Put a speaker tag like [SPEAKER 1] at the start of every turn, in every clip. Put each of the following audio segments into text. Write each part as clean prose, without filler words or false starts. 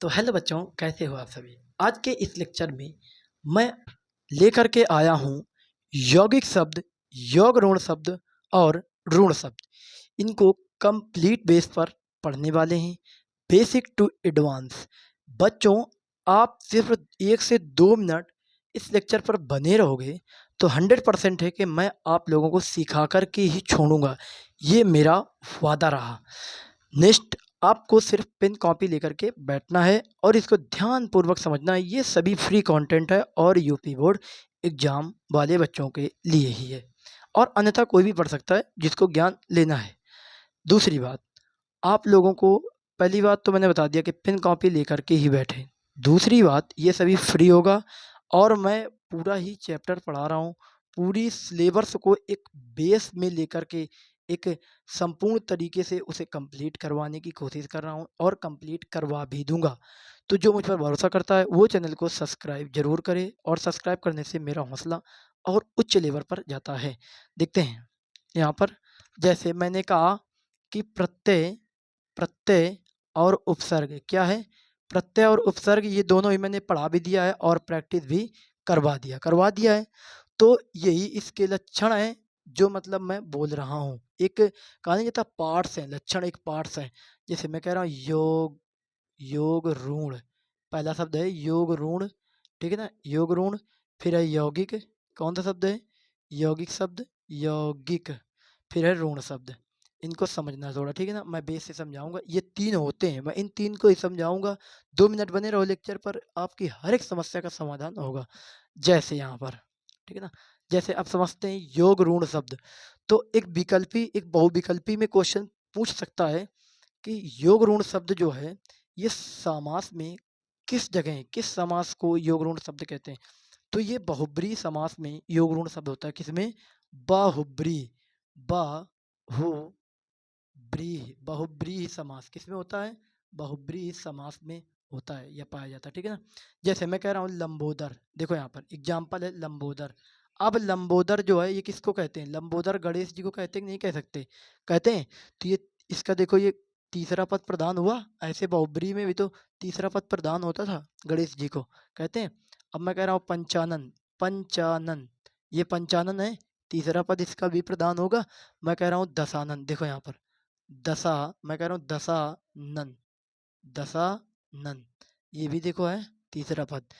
[SPEAKER 1] तो हेलो बच्चों, कैसे हो आप सभी। आज के इस लेक्चर में मैं लेकर के आया हूँ यौगिक शब्द, योग ऋण शब्द और ऋण शब्द। इनको कंप्लीट बेस पर पढ़ने वाले हैं, बेसिक टू एडवांस। बच्चों, आप सिर्फ 1 से 2 मिनट इस लेक्चर पर बने रहोगे तो 100% है कि मैं आप लोगों को सिखा कर के ही छोड़ूंगा। ये मेरा वादा रहा। नेक्स्ट, आपको सिर्फ पेन कॉपी लेकर के बैठना है और इसको ध्यानपूर्वक समझना है। ये सभी फ्री कंटेंट है और यूपी बोर्ड एग्जाम वाले बच्चों के लिए ही है और अन्यथा कोई भी पढ़ सकता है जिसको ज्ञान लेना है। दूसरी बात, आप लोगों को पहली बात तो मैंने बता दिया कि पेन कॉपी लेकर के ही बैठे। दूसरी बात, ये सभी फ्री होगा और मैं पूरा ही चैप्टर पढ़ा रहा हूँ। पूरी सिलेबस को एक बेस में लेकर के एक संपूर्ण तरीके से उसे कंप्लीट करवाने की कोशिश कर रहा हूँ और कंप्लीट करवा भी दूंगा। तो जो मुझ पर भरोसा करता है वो चैनल को सब्सक्राइब जरूर करे और सब्सक्राइब करने से मेरा हौसला और उच्च लेवल पर जाता है। देखते हैं यहाँ पर, जैसे मैंने कहा कि प्रत्यय, प्रत्यय और उपसर्ग क्या है। प्रत्यय और उपसर्ग ये दोनों ही मैंने पढ़ा भी दिया है और प्रैक्टिस भी करवा दिया है। तो यही इसके लक्षण हैं जो मतलब मैं बोल रहा हूँ। एक कहा नहीं जाता पार्ट्स हैं, लक्षण एक पार्ट्स हैं। जैसे मैं कह रहा हूँ योग, योग ऋण, पहला शब्द है योग ऋण, ठीक है ना, योग ऋण। फिर है यौगिक, कौन सा शब्द है, यौगिक शब्द, यौगिक। फिर है ऋण शब्द। इनको समझना है थोड़ा, ठीक है ना। मैं बेस से समझाऊंगा, ये तीन होते हैं, मैं इन तीन को ही समझाऊंगा। 2 मिनट बने रहो लेक्चर पर, आपकी हर एक समस्या का समाधान होगा। जैसे यहाँ पर, ठीक है ना, जैसे आप समझते हैं योग ऋण शब्द। तो एक विकल्पी, एक बहुविकल्पी में क्वेश्चन पूछ सकता है कि योग ऋण शब्द जो है ये समास में किस जगह, किस समास को योग ऋण शब्द कहते हैं। तो ये बहुब्रीहि समास में योग ऋण शब्द होता है। किसमें, बाहुब्रीहि, बाहुब्रीहि, बहुब्रीहि समास किसमें होता है, बहुब्रीहि समास में होता है या पाया जाता है, ठीक है ना। जैसे मैं कह रहा हूँ लंबोदर, देखो यहाँ पर एग्जाम्पल है लंबोदर। अब लंबोदर जो है ये किसको कहते हैं, लंबोदर गणेश जी को कहते हैं कि नहीं कह सकते, कहते हैं। तो ये इसका देखो, ये तीसरा पद प्रदान हुआ। ऐसे बहुब्रीहि में भी तो तीसरा पद प्रदान होता था, गणेश जी को कहते हैं। अब मैं कह रहा हूँ पंचानन, पंचानन, ये पंचानन है, तीसरा पद इसका भी प्रदान होगा। मैं कह रहा हूँ दशानन, देखो यहाँ पर दशा, मैं कह रहा हूँ दशानन, दशानन, ये भी देखो है तीसरा पद।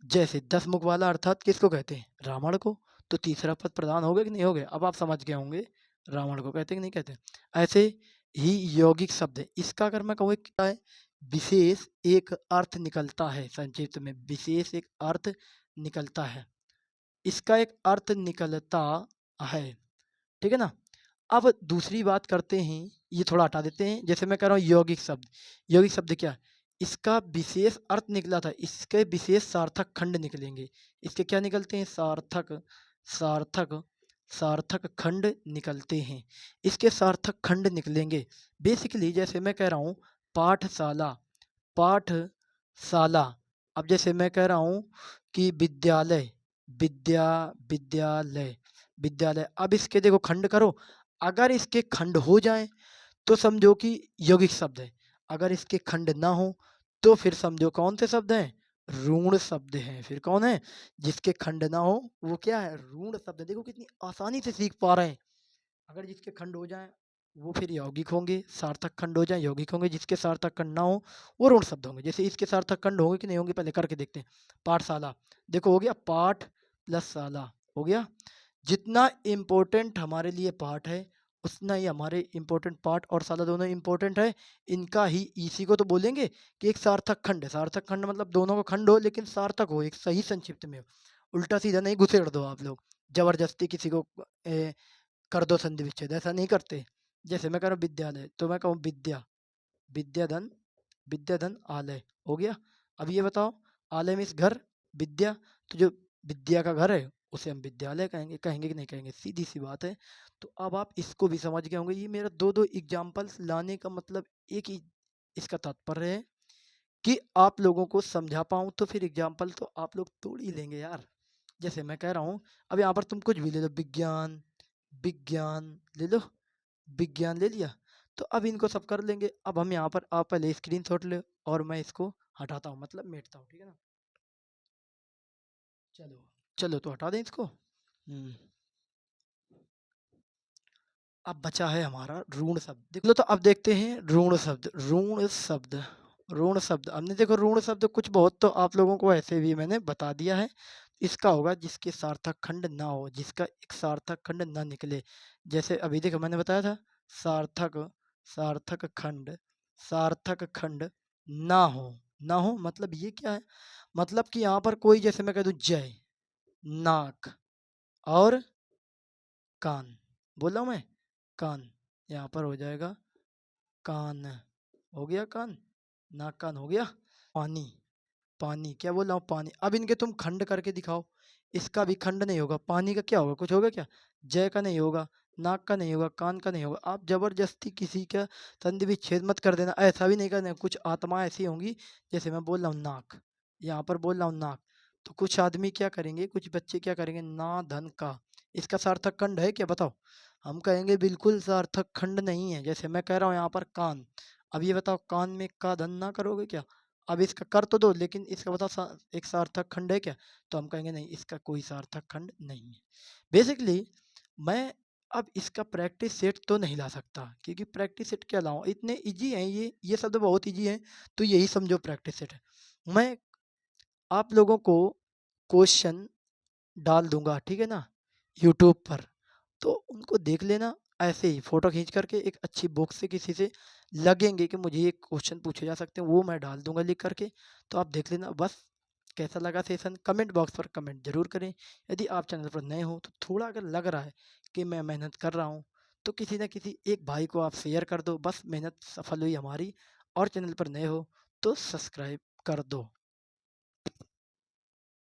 [SPEAKER 1] जैसे 10 मुख वाला अर्थात किसको कहते हैं, रावण को। तो तीसरा पद प्रदान हो गया कि नहीं हो गया, अब आप समझ गए होंगे रावण को कहते हैं कि नहीं कहते। ऐसे ही यौगिक शब्द है, इसका अगर मैं कहूँ क्या है, विशेष एक अर्थ निकलता है। संक्षिप्त में विशेष एक अर्थ निकलता है, इसका एक अर्थ निकलता है, ठीक है ना। अब दूसरी बात करते हैं, ये थोड़ा हटा देते हैं। जैसे मैं कह रहा हूँ यौगिक शब्द, यौगिक शब्द क्या है, इसका विशेष अर्थ निकला था, इसके विशेष सार्थक खंड निकलेंगे। इसके क्या निकलते हैं, सार्थक, सार्थक, सार्थक खंड निकलते हैं। इसके सार्थक खंड निकलेंगे बेसिकली। जैसे मैं कह रहा हूँ पाठशाला, पाठशाला। अब जैसे मैं कह रहा हूँ कि विद्यालय, विद्यालय, विद्यालय। अब इसके देखो खंड करो, अगर इसके खंड हो जाएं तो समझो कि यौगिक शब्द है। अगर इसके खंड ना हो तो फिर समझो कौन से शब्द हैं, ऋण शब्द हैं। फिर कौन है, जिसके खंड ना हो वो क्या है, ऋण शब्द है। देखो कितनी आसानी से सीख पा रहे हैं। अगर जिसके खंड हो जाएं वो फिर यौगिक होंगे, सार्थक खंड हो जाए यौगिक होंगे, जिसके सार्थक खंड ना हो वो ऋण शब्द होंगे। जैसे इसके सार्थक खंड होंगे कि नहीं होंगे, पहले करके देखते हैं। पाठशाला, देखो हो गया, पाठ प्लस शाला हो गया। जितना इम्पोर्टेंट हमारे लिए पाठ है उतना ही हमारे इम्पोर्टेंट पाठ और शाला दोनों इम्पोर्टेंट है। इनका ही, इसी को तो बोलेंगे कि एक सार्थक खंड है। सार्थक खंड मतलब दोनों का खंड हो लेकिन सार्थक हो, एक सही संक्षिप्त में हो। उल्टा सीधा नहीं घुसेड़ दो आप लोग, जबरदस्ती किसी को कर दो संधि विच्छेद, ऐसा नहीं करते। जैसे मैं कह रहा हूँ विद्यालय, तो मैं कहूँ विद्या, विद्याधन, विद्याधन आलय हो गया। अब ये बताओ, आलय मीन्स घर, विद्या, तो जो विद्या का घर है उसे हम विद्यालय कहेंगे, कहेंगे कि नहीं कहेंगे, सीधी सी बात है। तो अब आप इसको भी समझ गए होंगे। ये मेरा दो दो एग्जाम्पल्स लाने का मतलब एक ही, इसका तात्पर्य है कि आप लोगों को समझा पाऊँ। तो फिर एग्जाम्पल तो आप लोग तोड़ ही लेंगे यार। जैसे मैं कह रहा हूँ, अब यहाँ पर तुम कुछ भी ले लो, विज्ञान, विज्ञान ले लो, विज्ञान ले लिया। तो अब इनको सब कर लेंगे। अब हम यहाँ पर, आप पहले स्क्रीनशॉट ले और मैं इसको हटाता हूँ मतलब मिटता हूँ, ठीक है ना। चलो चलो तो हटा दें इसको। अब बचा है हमारा ऋण शब्द। देख लो तो अब देखते हैं ऋण शब्द। ऋण शब्द, ऋण शब्द हमने देखो ऋण शब्द कुछ बहुत तो आप लोगों को ऐसे भी मैंने बता दिया है। इसका होगा जिसके सार्थक खंड ना हो, जिसका एक सार्थक खंड ना निकले। जैसे अभी देखो मैंने बताया था सार्थक, सार्थक खंड, सार्थक खंड ना हो। ना हो मतलब ये क्या है, मतलब कि यहाँ पर कोई जैसे मैं कह दूं जय, नाक और कान, बोला हूं मैं कान, यहाँ पर हो जाएगा कान, हो गया कान, नाक कान हो गया। पानी, पानी क्या बोल रहा हूँ पानी। अब इनके तुम खंड करके दिखाओ, इसका भी खंड नहीं होगा। पानी का क्या होगा, कुछ होगा क्या, जय का नहीं होगा, नाक का नहीं होगा, कान का नहीं होगा। आप जबरदस्ती किसी का संधि विच्छेद मत कर देना, ऐसा भी नहीं करना। कुछ आत्मा ऐसी होंगी, जैसे मैं बोल रहा हूँ नाक, यहाँ पर बोल रहा हूँ नाक, तो कुछ आदमी क्या करेंगे, कुछ बच्चे क्या करेंगे, ना धन का, इसका सार्थक खंड है क्या बताओ। हम कहेंगे बिल्कुल सार्थक खंड नहीं है। जैसे मैं कह रहा हूँ यहाँ पर कान, अब ये बताओ कान में का धन ना करोगे क्या। अब इसका कर तो दो, लेकिन इसका बताओ एक सार्थक खंड है क्या, तो हम कहेंगे नहीं, इसका कोई सार्थक खंड नहीं है। बेसिकली मैं अब इसका प्रैक्टिस सेट तो नहीं ला सकता, क्योंकि प्रैक्टिस सेट क्या लाऊं, इतने इजी हैं ये शब्द बहुत इजी हैं, तो यही समझो प्रैक्टिस सेट है। मैं आप लोगों को क्वेश्चन डाल दूंगा, ठीक है ना, यूट्यूब पर, तो उनको देख लेना। ऐसे ही फोटो खींच करके एक अच्छी बुक से किसी से लगेंगे कि मुझे ये क्वेश्चन पूछे जा सकते हैं, वो मैं डाल दूंगा लिख करके, तो आप देख लेना बस। कैसा लगा सेशन, कमेंट बॉक्स पर कमेंट जरूर करें। यदि आप चैनल पर नए हो तो थोड़ा अगर लग रहा है कि मैं मेहनत कर रहा हूँ, तो किसी न किसी एक भाई को आप शेयर कर दो, बस मेहनत सफल हुई हमारी। और चैनल पर नए हो तो सब्सक्राइब कर दो।